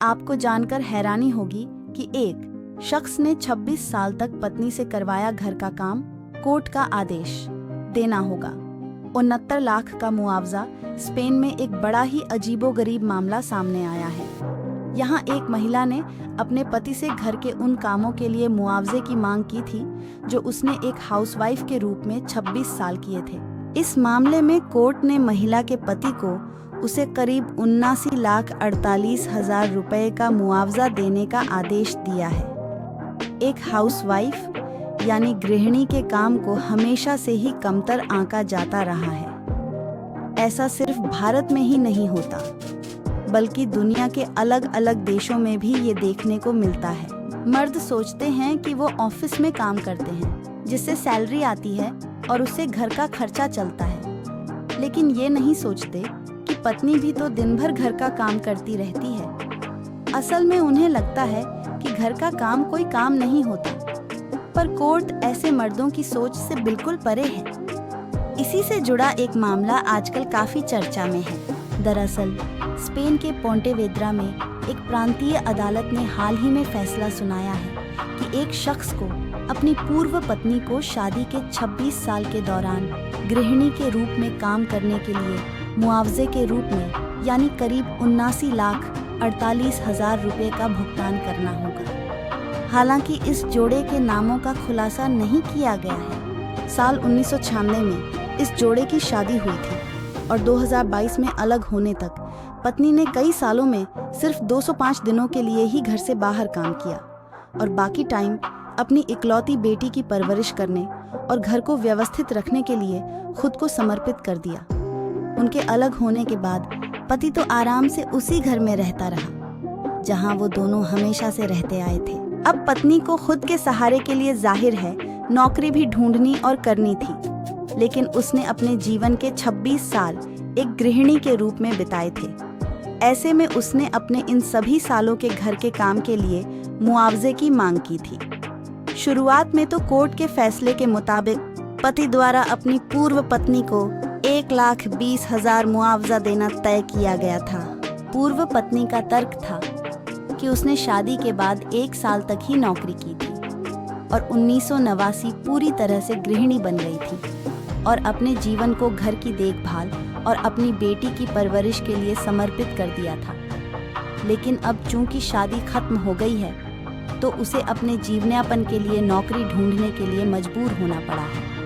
आपको जानकर हैरानी होगी कि एक शख्स ने 26 साल तक पत्नी से करवाया घर का काम। कोर्ट का आदेश देना होगा 69 लाख का मुआवजा। स्पेन में एक बड़ा ही अजीबोगरीब मामला सामने आया है। यहाँ एक महिला ने अपने पति से घर के उन कामों के लिए मुआवजे की मांग की थी जो उसने एक हाउसवाइफ के रूप में 26 साल किए थे। इस मामले में कोर्ट ने महिला के पति को उसे करीब 79,48,000 रुपए का मुआवजा देने का आदेश दिया है। एक हाउसवाइफ यानी गृहिणी के काम को हमेशा से ही कमतर आंका जाता रहा है। ऐसा सिर्फ भारत में ही नहीं होता, बल्कि दुनिया के अलग अलग देशों में भी ये देखने को मिलता है। मर्द सोचते हैं कि वो ऑफिस में काम करते हैं जिससे सैलरी आती है और उससे घर का खर्चा चलता है, लेकिन ये नहीं सोचते कि पत्नी भी तो दिन भर घर का काम करती रहती है। असल में उन्हें लगता है कि घर का काम कोई काम नहीं होता, पर कोर्ट ऐसे मर्दों की सोच से बिल्कुल परे है। इसी से जुड़ा एक मामला आजकल काफी चर्चा में है। दरअसल स्पेन के पोंटेवेद्रा में एक प्रांतीय अदालत ने हाल ही में फैसला सुनाया है कि एक शख्स को अपनी पूर्व पत्नी को शादी के 26 साल के दौरान गृहिणी के रूप में काम करने के लिए मुआवजे के रूप में यानी करीब 79,48,000 रुपए का भुगतान करना होगा। हालांकि इस जोड़े के नामों का खुलासा नहीं किया गया है। साल 1996 में इस जोड़े की शादी हुई थी और 2022 में अलग होने तक पत्नी ने कई सालों में सिर्फ 205 दिनों के लिए ही घर से बाहर काम किया और बाकी टाइम अपनी इकलौती बेटी की परवरिश करने और घर को व्यवस्थित रखने के लिए खुद को समर्पित कर दिया। उनके अलग होने के बाद पति तो आराम से उसी घर में रहता रहा जहां वो दोनों हमेशा से रहते आए थे। अब पत्नी को खुद के सहारे के लिए जाहिर है नौकरी भी ढूंढनी और करनी थी, लेकिन उसने अपने जीवन के 26 साल एक गृहिणी के रूप में बिताए थे। ऐसे में उसने अपने इन सभी सालों के घर के काम के लिए मुआवजे की मांग की थी। शुरुआत में तो कोर्ट के फैसले के मुताबिक पति द्वारा अपनी पूर्व पत्नी को 1,20,000 मुआवजा देना तय किया गया था। पूर्व पत्नी का तर्क था कि उसने शादी के बाद 1 साल तक ही नौकरी की थी और 1989 पूरी तरह से गृहिणी बन गई थी और अपने जीवन को घर की देखभाल और अपनी बेटी की परवरिश के लिए समर्पित कर दिया था। लेकिन अब चूंकि शादी खत्म हो गई है तो उसे अपने जीवनयापन के लिए नौकरी ढूंढने के लिए मजबूर होना पड़ा है।